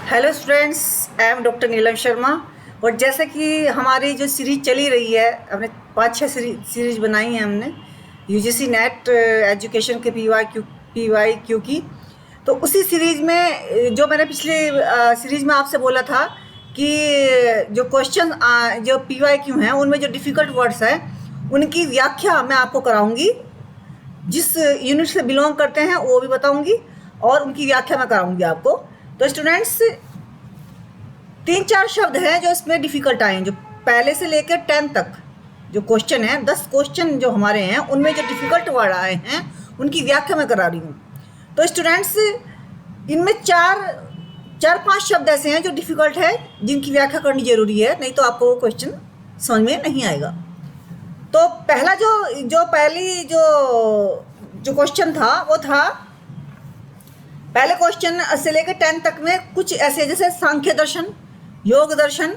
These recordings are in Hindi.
Hello students, I am doctor Neelam Sharma. और जैसे कि हमारी जो सीरीज चली रही है, हमने 5-6 सीरीज बनाई है हमने यूजीसी नेट एजुकेशन के पीवाई क्यू की। तो उसी सीरीज में जो मैंने पिछले सीरीज में आपसे बोला था कि जो क्वेश्चन जो पीवाई क्यू हैं उनमें जो डिफ़िकल्ट वर्ड्स हैं उनकी व्याख्या मैं आपको कराऊंगी। जिस यूनिट से बिलोंग करते हैं वो भी बताऊंगी और उनकी व्याख्या मैं कराऊंगी आपको। तो स्टूडेंट्स, 3-4 शब्द हैं जो इसमें डिफ़िकल्ट आए हैं, जो पहले से लेकर 10 तक जो क्वेश्चन हैं, 10 क्वेश्चन जो हमारे हैं उनमें जो डिफ़िकल्ट वर्ड आए हैं उनकी व्याख्या मैं करा रही हूँ। तो स्टूडेंट्स, इनमें 4-5 शब्द ऐसे हैं जो डिफ़िकल्ट है, जिनकी व्याख्या करनी ज़रूरी है, नहीं तो आपको वो क्वेश्चन समझ में नहीं आएगा। तो पहला पहली जो क्वेश्चन था वो था, पहले क्वेश्चन से लेकर 10 तक में कुछ ऐसे जैसे सांख्य दर्शन, योग दर्शन,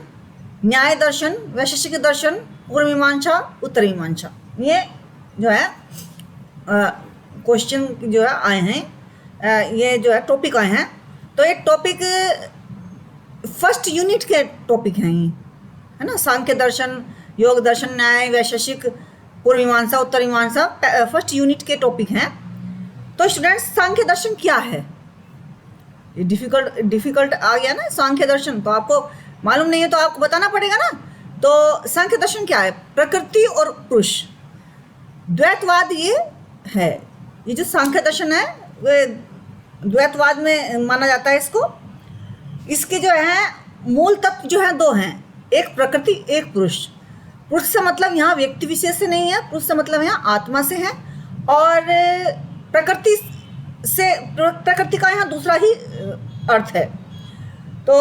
न्याय दर्शन, वैशेषिक दर्शन, पूर्व मीमांसा, उत्तर मीमांसा, ये जो है क्वेश्चन जो है आए हैं, ये जो है टॉपिक आए हैं। तो ये टॉपिक फर्स्ट यूनिट के टॉपिक हैं, ये है ना। सांख्य दर्शन, योग दर्शन, न्याय, वैशेषिक, पूर्व मीमांसा, उत्तर मीमांसा फर्स्ट यूनिट के टॉपिक हैं। तो स्टूडेंट्स, सांख्य दर्शन क्या है? ये डिफिकल्ट आ गया ना सांख्य दर्शन, तो आपको मालूम नहीं है तो आपको बताना पड़ेगा ना। तो सांख्य दर्शन क्या है? प्रकृति और पुरुष द्वैतवाद ये है। ये जो सांख्य दर्शन है वे द्वैतवाद में माना जाता है इसको। इसके जो है मूल तत्व जो है 2 हैं, एक प्रकृति, एक पुरुष। पुरुष से मतलब यहाँ व्यक्ति विशेष से नहीं है, पुरुष से मतलब यहाँ आत्मा से है। और प्रकृति का यहाँ दूसरा ही अर्थ है। तो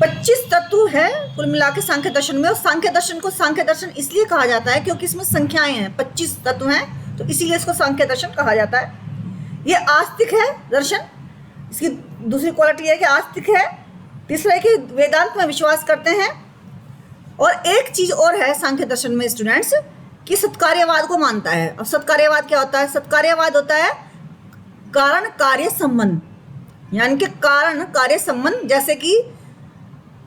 25 तत्व है कुल मिला के सांख्य दर्शन में। और सांख्य दर्शन को सांख्य दर्शन इसलिए कहा जाता है क्योंकि इसमें संख्याएं हैं, 25 तत्व हैं, तो इसीलिए इसको सांख्य दर्शन कहा जाता है। ये आस्तिक है दर्शन। इसकी दूसरी क्वालिटी है कि आस्तिक है। तीसरा है कि वेदांत में विश्वास करते हैं। और एक चीज़ और है सांख्य दर्शन में स्टूडेंट्स, कि सत्कार्यवाद को मानता है। अब सत्कार्यवाद क्या होता है? सत्कार्यवाद होता है कारण कार्य संबंध, यानी कि कारण कार्य संबंध। जैसे कि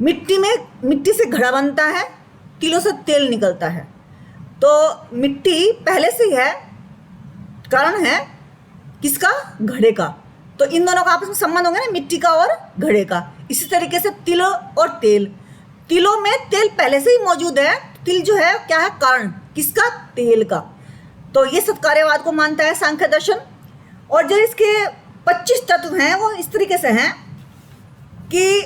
मिट्टी से घड़ा बनता है, तिलों से तेल निकलता है, तो मिट्टी पहले से ही है, कारण है किसका? घड़े का। तो इन दोनों का आपस में संबंध होगा ना, मिट्टी का और घड़े का। इसी तरीके से तिल और तेल, तिलों में तेल पहले से ही मौजूद है। तिल जो है क्या है? कारण किसका? तेल का। तो ये सत्कार्यवाद को मानता है सांख्य दर्शन। और जो इसके 25 तत्व हैं वो इस तरीके से हैं कि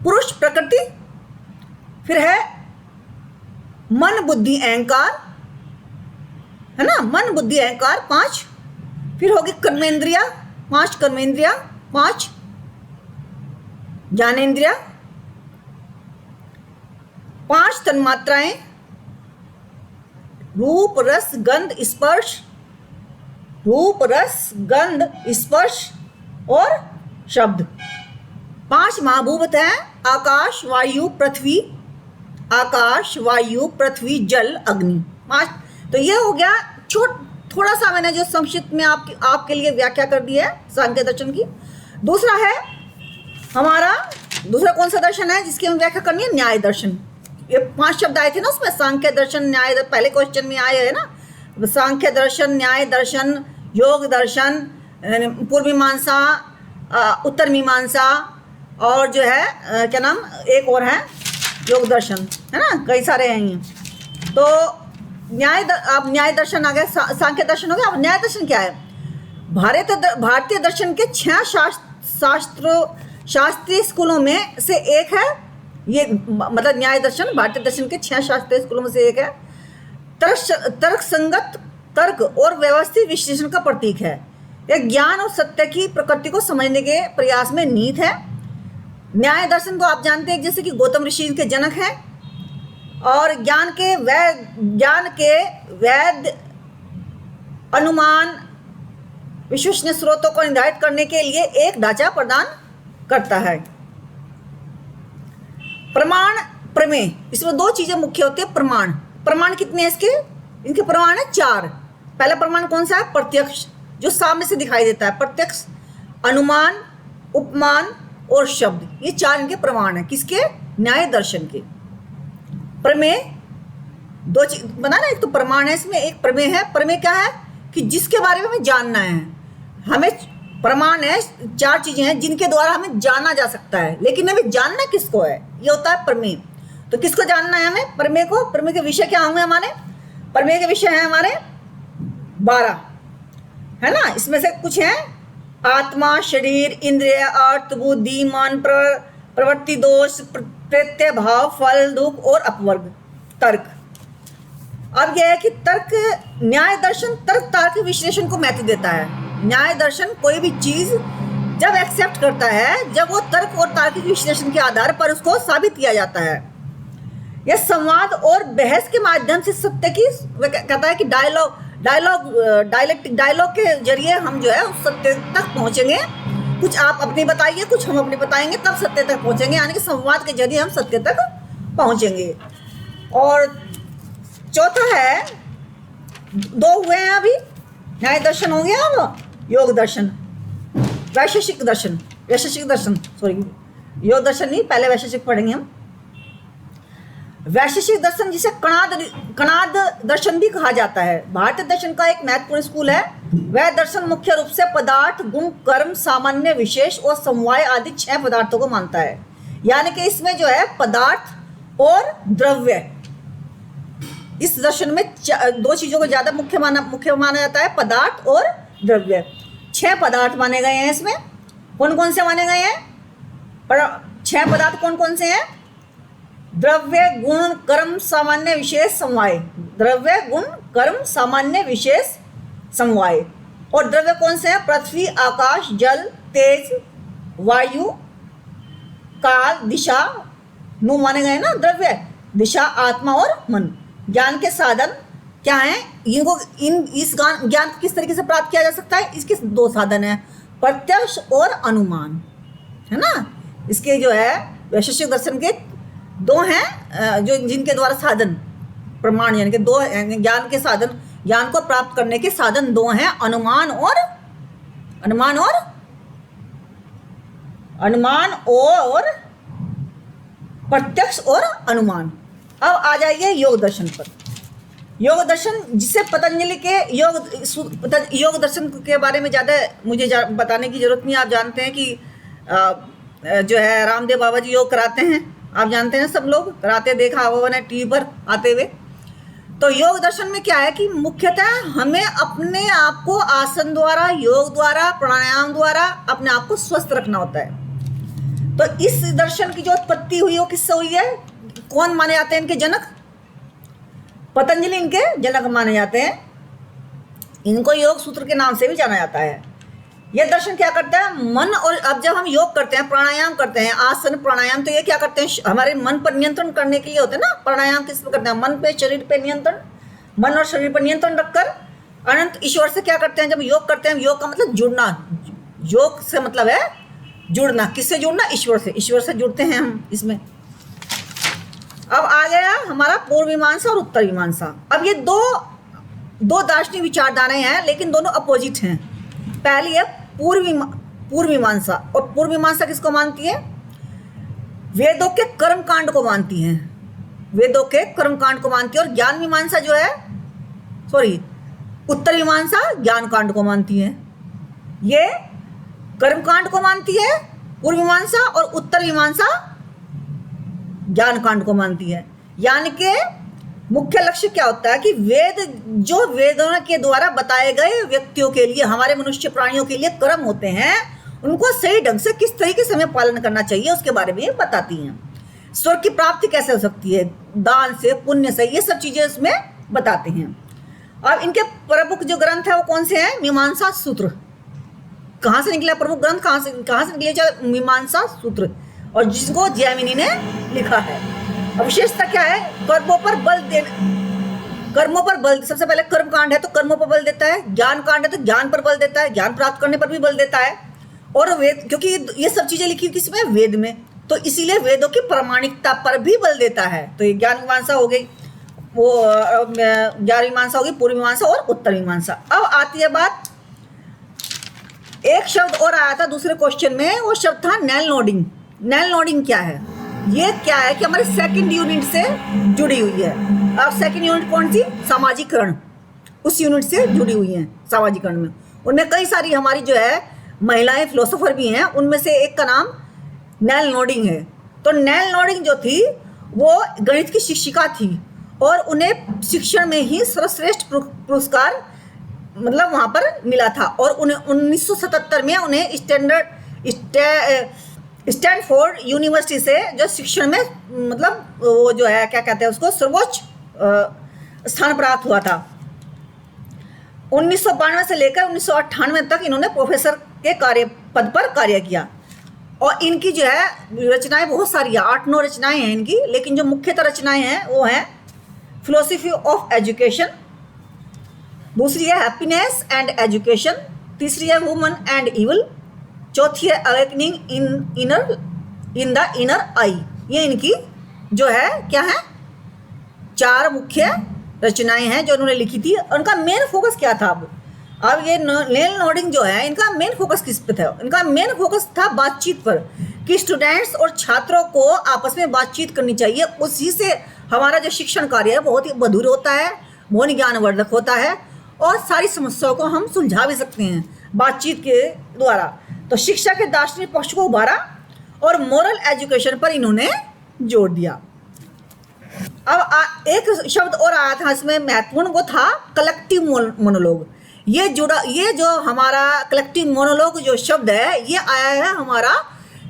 पुरुष प्रकृति, फिर है मन बुद्धि अहंकार, है ना, मन बुद्धि अहंकार 5। फिर होगी कर्मेंद्रिया, 5 कर्मेंद्रिया, 5 ज्ञानेंद्रिया, 5 तन्मात्राएं, रूप रस गंध स्पर्श, रूप रस गंध स्पर्श और शब्द। 5 महाभूत हैं, आकाश वायु पृथ्वी, आकाश वायु पृथ्वी जल अग्नि, 5। तो ये हो गया थोड़ा सा मैंने जो संक्षिप्त में आपके लिए व्याख्या कर दी है सांख्य दर्शन की। दूसरा है हमारा, दूसरा कौन सा दर्शन है जिसकी हमें व्याख्या करनी है? न्याय दर्शन। ये 5 शब्द आए थे ना उसमें, सांख्य दर्शन, न्याय, पहले क्वेश्चन में आए है ना, सांख्य दर्शन, न्याय दर्शन, योग दर्शन, पूर्व मीमांसा, उत्तर मीमांसा, और जो है क्या नाम, एक और है योग दर्शन, है ना, कई सारे हैं ये। तो अब न्याय दर्शन आ गया, सांख्य दर्शन हो गया। अब न्याय दर्शन क्या है? भारतीय दर्शन के 6 शास्त्रीय स्कूलों में से एक है ये, मतलब न्याय दर्शन भारतीय दर्शन के 6 शास्त्रीय स्कूलों में से एक है। तर्क संगत, तर्क और व्यवस्थित विश्लेषण का प्रतीक है। यह ज्ञान और सत्य की प्रकृति को समझने के प्रयास में निहित है। न्याय दर्शन को आप जानते हैं जैसे कि गौतम ऋषि के जनक हैं, और ज्ञान के वैध अनुमान विश्वसनीय स्रोतों को निर्धारित करने के लिए एक ढांचा प्रदान करता है। प्रमाण, प्रमेय, इसमें 2 चीजें मुख्य होती है। प्रमाण कितने हैं इसके? इनके प्रमाण है 4। पहला प्रमाण कौन सा है? प्रत्यक्ष, जो सामने से दिखाई देता है, प्रत्यक्ष। अनुमान, उपमान, और शब्द, ये 4 इनके प्रमाण हैं। किसके? न्याय दर्शन के। प्रमेय 2 चीज बना ना, एक तो प्रमाण है इसमें, एक प्रमेय है। प्रमेय क्या है? कि जिसके बारे में हमें जानना है। हमें प्रमाण है 4 चीजें हैं जिनके द्वारा हमें जाना जा सकता है, लेकिन हमें जानना किसको है, ये होता है प्रमेय। तो किसको जानना है हमें? प्रमेय को। प्रमेय के विषय क्या होंगे हमारे? प्रमेय के विषय हैं हमारे 12, है ना। इसमें से कुछ हैं आत्मा, शरीर, इंद्रिय, अर्थ, बुद्धि, मन, प्रवृत्ति, दोष, प्रत्यय, भाव, फल, दुख और अपवर्ग, तर्क। अब यह है कि तर्क, न्याय दर्शन तर्क तार्किक विश्लेषण को महत्व देता है। न्याय दर्शन कोई भी चीज जब एक्सेप्ट करता है, जब वो तर्क और तार्किक विश्लेषण के आधार पर उसको साबित किया जाता है। यह संवाद और बहस के माध्यम से सत्य की, कहता है कि डायलॉग के जरिए हम जो है उस सत्य तक पहुंचेंगे। कुछ आप अपनी बताइए, कुछ हम अपनी बताएंगे, तब सत्य तक पहुंचेंगे। यानी कि संवाद के जरिए हम सत्य तक पहुंचेंगे। और चौथा है, 2 हुए हैं अभी, न्याय दर्शन हो गया, अब योग दर्शन, वैशेषिक दर्शन, सॉरी योग दर्शन नहीं, पहले वैशेषिक पढ़ेंगे हम। वैशेषिक दर्शन जिसे कणाद दर्शन भी कहा जाता है, भारतीय दर्शन का एक महत्वपूर्ण स्कूल है। वह दर्शन मुख्य रूप से पदार्थ, गुण, कर्म, सामान्य, विशेष और समवाय आदि 6 पदार्थों को मानता है। यानी कि इसमें जो है पदार्थ और द्रव्य, इस दर्शन में 2 चीजों को ज्यादा मुख्य माना जाता है, पदार्थ और द्रव्य। 6 पदार्थ माने गए हैं इसमें। कौन कौन से माने गए हैं? 6 पदार्थ कौन कौन से हैं? द्रव्य, गुण, कर्म, सामान्य, विशेष, समवाय। द्रव्य, गुण, कर्म, सामान्य, विशेष, समवाय। और द्रव्य कौन से हैं? पृथ्वी, आकाश, जल, तेज, वायु, काल, दिशा, नु माने गए ना द्रव्य, दिशा, आत्मा और मन। ज्ञान के साधन क्या हैं? इनको इस ज्ञान को किस तरीके से प्राप्त किया जा सकता है? इसके 2 साधन हैं, प्रत्यक्ष और अनुमान, है ना। इसके जो है वैशेषिक दर्शन के 2 हैं, जो जिनके द्वारा साधन, प्रमाण, यानी कि 2 ज्ञान के साधन, ज्ञान को प्राप्त करने के साधन 2 हैं, अनुमान और प्रत्यक्ष और अनुमान। अब आ जाइए योग दर्शन पर। योग दर्शन जिसे पतंजलि के योग दर्शन के बारे में ज़्यादा मुझे बताने की जरूरत नहीं। आप जानते हैं कि जो है रामदेव बाबा जी योग कराते हैं, आप जानते हैं, सब लोग कराते देखा हुआ ने टीवी पर आते हुए। तो योग दर्शन में क्या है कि मुख्यतः हमें अपने आप को आसन द्वारा, योग द्वारा, प्राणायाम द्वारा अपने आप को स्वस्थ रखना होता है। तो इस दर्शन की जो उत्पत्ति हुई वो किससे हुई है? कौन माने जाते हैं इनके जनक? पतंजलि इनके जनक माने जाते हैं। इनको योग सूत्र के नाम से भी जाना जाता है। यह दर्शन क्या करता है? मन, और अब जब हम योग करते हैं, प्राणायाम करते हैं, आसन प्राणायाम, तो ये क्या करते हैं? हमारे मन पर नियंत्रण करने के लिए होते हैं ना। प्राणायाम किस पे करते हैं? मन पे, शरीर पे नियंत्रण, मन और शरीर पर नियंत्रण रखकर अनंत ईश्वर से क्या करते हैं? जब योग करते हैं, योग का मतलब जुड़ना, योग से मतलब है जुड़ना। किससे जुड़ना? ईश्वर से। ईश्वर से जुड़ते हैं हम इसमें। अब आ गया हमारा पूर्व मीमांसा और उत्तर मीमांसा। अब ये दो दार्शनिक विचारधाराएं हैं, लेकिन दोनों अपोजिट हैं। पहली है पूर्व मीमांसा, और पूर्व मीमांसा किसको मानती है? वेदों के कर्म कांड को मानती है, वेदों के कर्म कांड को मानती है। और ज्ञान मीमांसा जो है, सॉरी, उत्तर मीमांसा ज्ञान कांड को मानती है। ये कर्म कांड को मानती है पूर्व मीमांसा, और उत्तर मीमांसा ज्ञान कांड को मानती है। यानी कि मुख्य लक्ष्य क्या होता है कि वेदों के द्वारा बताए गए व्यक्तियों के लिए, हमारे मनुष्य प्राणियों के लिए कर्म होते हैं, उनको सही ढंग से किस तरीके से हमें पालन करना चाहिए उसके बारे में बताती हैं। स्वर्ग की प्राप्ति कैसे हो सकती है, दान से, पुण्य से, ये सब चीजें उसमें बताते हैं। अब इनके प्रमुख जो ग्रंथ है वो कौन से हैं? मीमांसा सूत्र। कहाँ से निकला प्रमुख ग्रंथ? कहाँ से निकले? मीमांसा सूत्र, और जिसको जैमिनी ने लिखा है। अब विशेषता क्या है? कर्मों पर बल, सबसे पहले कर्म कांड है तो कर्मों पर बल देता है, ज्ञान कांड है तो ज्ञान पर बल देता है, ज्ञान प्राप्त करने पर भी बल देता है। और वेद, क्योंकि ये सब चीजें लिखी किसमें? वेद में, तो इसीलिए वेदों की प्रामाणिकता पर भी बल देता है। तो ये ज्ञान मीमांसा हो गई, वो ज्ञान मीमांसा होगी, पूर्व मीमांसा और उत्तर मीमांसा। अब आती है बात एक शब्द और आया था दूसरे क्वेश्चन में, वो शब्द था नेल नोडिंग। नेल नोडिंग क्या है? ये क्या है कि हमारे सेकंड यूनिट से जुड़ी हुई है। अब सेकंड यूनिट कौन सी? सामाजिकरण, उस यूनिट से जुड़ी हुई है सामाजिकरण में। उनमें कई सारी हमारी जो है महिलाएं फिलोसोफर भी हैं, उनमें से एक का नाम नेल नोडिंग है। तो नेल नोडिंग जो थी वो गणित की शिक्षिका थी और उन्हें शिक्षण में ही सर्वश्रेष्ठ पुरस्कार मतलब वहाँ पर मिला था। और उन्हें 1977 में उन्हें स्टैनफोर्ड यूनिवर्सिटी से जो शिक्षण में मतलब वो जो है क्या कहते हैं उसको, सर्वोच्च स्थान प्राप्त हुआ था। 1992 से लेकर 1998 तक इन्होंने प्रोफेसर के पद पर कार्य किया। और इनकी जो है रचनाएं बहुत सारी है, 8-9 रचनाएं हैं इनकी, लेकिन जो मुख्यतः रचनाएं हैं वो हैं फिलोसफी ऑफ एजुकेशन, दूसरी है हैप्पीनेस एंड एजुकेशन, तीसरी है वुमन एंड इविल, चौथी है अवेकनिंग इन द इनर आई। ये इनकी जो है क्या है, 4 मुख्य रचनाएं हैं जो उन्होंने लिखी थी। उनका मेन फोकस क्या था? अब ये नेल नोडिंग जो है इनका मेन फोकस किस पे था? इनका मेन फोकस था बातचीत पर, कि स्टूडेंट्स और छात्रों को आपस में बातचीत करनी चाहिए। उसी से हमारा जो शिक्षण कार्य है बहुत ही मधुर होता है, मौन ज्ञानवर्धक होता है और सारी समस्याओं को हम सुलझा भी सकते हैं बातचीत के द्वारा। तो शिक्षा के दार्शनिक पक्ष को उभारा और मोरल एजुकेशन पर इन्होंने जोर दिया। अब एक शब्द और आया था इसमें महत्वपूर्ण, वो था कलेक्टिव मोनोलॉग। ये जो हमारा कलेक्टिव मोनोलॉग जो शब्द है ये आया है हमारा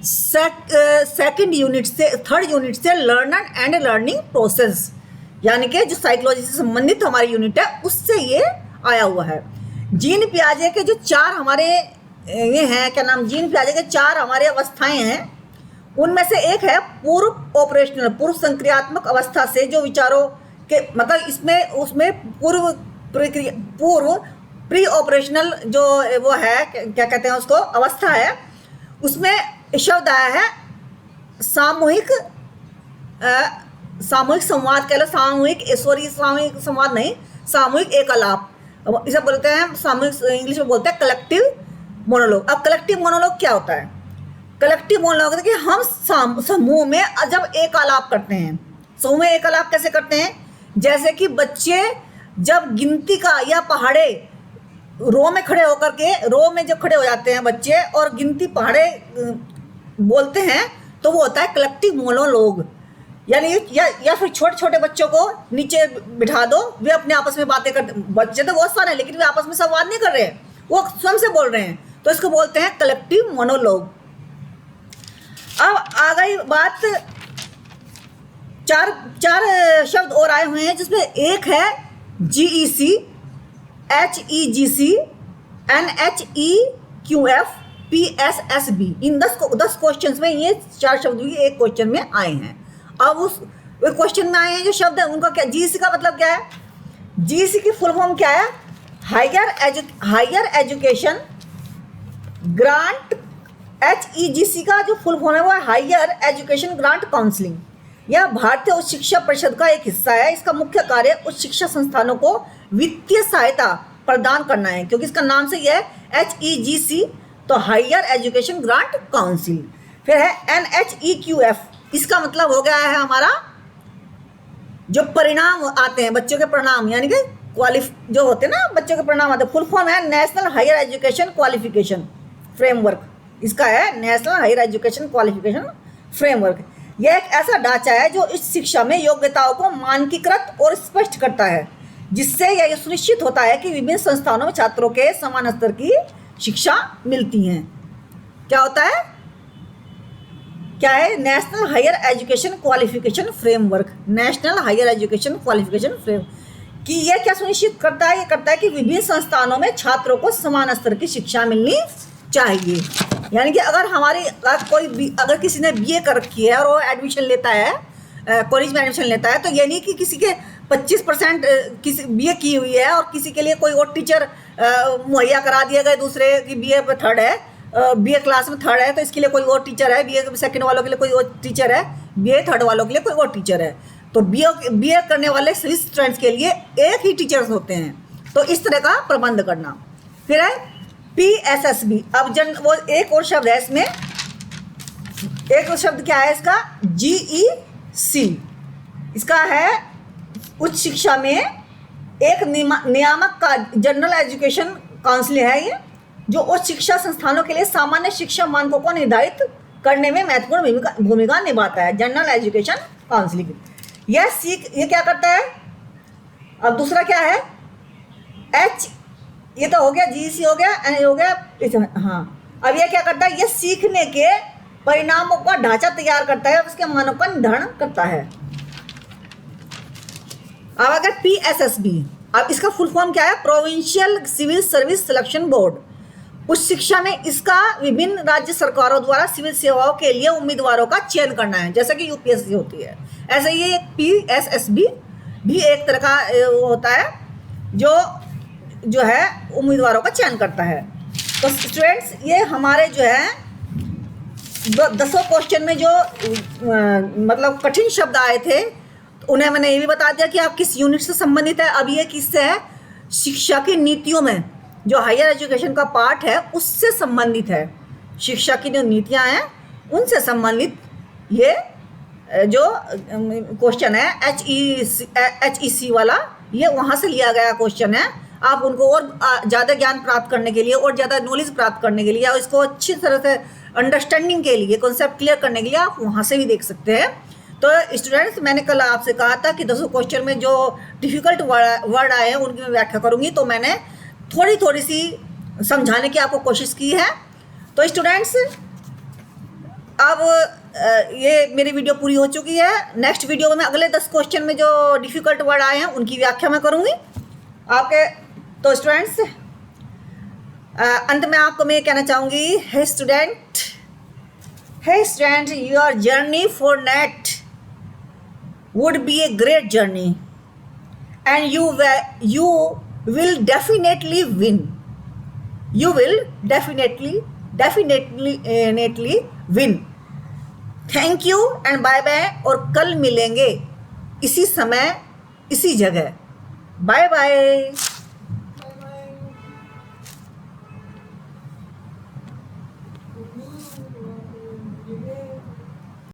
सेकंड यूनिट से, थर्ड यूनिट से, लर्नर एंड लर्निंग प्रोसेस, यानी कि जो साइकोलॉजी से संबंधित हमारी यूनिट है उससे ये आया हुआ है। जीन पियाजे के जो 4 हमारे ये हैं, क्या नाम, जीन पियाजे के 4 हमारे अवस्थाएं हैं, उनमें से एक है पूर्व ऑपरेशनल, पूर्व संक्रियात्मक अवस्था से जो विचारों के मतलब इसमें उसमें पूर्व प्री ऑपरेशनल जो वो है क्या कहते हैं उसको, अवस्था है, उसमें शब्द आया है सामूहिक संवाद, कह लो सामूहिक संवाद नहीं, सामूहिक एकलाप, इसे बोलते हैं सामूहिक, इंग्लिश में बोलते हैं कलेक्टिव मोनोलॉग। अब कलेक्टिव मोनोलॉग क्या होता है? कलेक्टिव मोनोलॉग है कि हम समूह में जब एकलाप करते हैं। समूह में एकलाप कैसे करते हैं? जैसे कि बच्चे जब गिनती का या पहाड़े रो में खड़े होकर के, रो में जब खड़े हो जाते हैं बच्चे और गिनती पहाड़े बोलते हैं तो वो होता है कलेक्टिव मोनोलॉग। यानी या फिर छोटे छोटे बच्चों को नीचे बिठा दो, वे अपने आपस में बातें करते, बच्चे तो बहुत सारे हैं लेकिन वे आपस में संवाद नहीं कर रहे हैं, वो स्वयं से बोल रहे हैं, तो इसको बोलते हैं कलेक्टिव मोनोलॉग। अब आ गई बात, 4 शब्द और आए हुए हैं जिसमें एक है GEC, HEGC, NHEQF, PSSB। इन 10 क्वेश्चन में ये 4 शब्द भी एक क्वेश्चन में आए हैं। अब उस क्वेश्चन में आए हैं जो शब्द है उनका क्या, GEC का मतलब क्या है? GEC की फुल फॉर्म क्या है? Higher education grant. HEGC का जो फुल फॉर्म है वो है हायर एजुकेशन ग्रांट काउंसिलिंग। यह भारतीय उच्च शिक्षा परिषद का एक हिस्सा है। इसका मुख्य कार्य उच्च शिक्षा संस्थानों को वित्तीय सहायता प्रदान करना है, क्योंकि इसका नाम से यह है HEGC, तो हायर एजुकेशन ग्रांट काउंसिल। फिर है NHEQF, इसका मतलब हो गया है हमारा जो परिणाम आते हैं बच्चों के परिणाम, यानी कि जो होते हैं ना बच्चों के परिणाम आते हैं, फुल फॉर्म है national higher education qualification framework. इसका है national higher education qualification framework. यह एक ऐसा ढांचा है जो इस शिक्षा में योग्यताओं को मानकीकृत और स्पष्ट करता है, जिससे यह सुनिश्चित होता है कि विभिन्न संस्थानों में छात्रों के समान स्तर की शिक्षा मिलती है। क्या होता है? क्या है? National higher education qualification framework. National higher education qualification framework कि यह क्या सुनिश्चित करता है? ये करता है कि विभिन्न संस्थानों में छात्रों को समान स्तर की शिक्षा मिलनी चाहिए। यानी कि अगर किसी ने BA कर रखी है और वो एडमिशन लेता है, कॉलेज में एडमिशन लेता है, तो ये नहीं कि किसी के 25% किसी BA की हुई है और किसी के लिए कोई और टीचर मुहैया करा दिया गया, दूसरे की BA पे थर्ड है, BA क्लास में थर्ड है तो इसके लिए कोई और टीचर है, BA सेकंड वालों के लिए कोई और टीचर है, BA थर्ड वालों के लिए कोई और टीचर है। तो BA करने वाले सभी स्टूडेंट्स के लिए एक ही टीचर्स होते हैं। तो इस तरह का प्रबंध करना। फिर है PSSB। अब वो एक और शब्द है इसमें, एक और शब्द क्या है इसका, GEC। इसका है उच्च शिक्षा में एक नियामक का, जनरल एजुकेशन काउंसिल है ये, जो उच्च शिक्षा संस्थानों के लिए सामान्य शिक्षा मानकों को निर्धारित करने में महत्वपूर्ण भूमिका निभाता है। जनरल एजुकेशन काउंसिल ये क्या करता है। अब दूसरा क्या है, H, ये तो हो गया, GEC हो गया, N हो गया, हाँ। अब ये क्या करता है, ये सीखने के परिणामों का ढांचा तैयार करता है, उसके मानों का निर्धारण करता है। अब अगर PSSB, अब इसका फुल फॉर्म क्या है, provincial civil service selection board. उच्च शिक्षा में इसका विभिन्न राज्य सरकारों द्वारा सिविल सेवाओं के लिए उम्मीदवारों का चयन करना है, जैसे कि UPSC होती है, ऐसे ये PSSB भी एक तरह का होता है जो है उम्मीदवारों का चयन करता है। तो स्टूडेंट्स, ये हमारे जो है 10 क्वेश्चन में जो मतलब कठिन शब्द आए थे, तो उन्हें मैंने ये भी बता दिया कि आप किस यूनिट से संबंधित है। अब ये किससे है, शिक्षा की नीतियों में, जो हायर एजुकेशन का पार्ट है उससे संबंधित है। शिक्षा की जो नीतियां हैं उनसे संबंधित ये जो क्वेश्चन है HEC वाला, ये वहाँ से लिया गया क्वेश्चन है। आप उनको और ज़्यादा ज्ञान प्राप्त करने के लिए और ज़्यादा नॉलेज प्राप्त करने के लिए और इसको अच्छी तरह से अंडरस्टैंडिंग के लिए, कॉन्सेप्ट क्लियर करने के लिए आप वहाँ से भी देख सकते हैं। तो स्टूडेंट्स, मैंने कल आपसे कहा था कि 10 क्वेश्चन में जो डिफ़िकल्ट वर्ड आए हैं उनकी मैं व्याख्या करूँगी, तो मैंने थोड़ी सी समझाने की आपको कोशिश की है। तो स्टूडेंट्स, अब ये मेरी वीडियो पूरी हो चुकी है। नेक्स्ट वीडियो में मैं अगले 10 क्वेश्चन में जो डिफ़िकल्ट वर्ड आए हैं उनकी व्याख्या मैं करूँगी आपके। तो स्टूडेंट्स, अंत में आपको मैं कहना चाहूँगी, hey student, your journey for NET would be a great journey and you will definitely win. You will definitely win. Thank you and bye bye, और कल मिलेंगे इसी समय इसी जगह। Bye bye.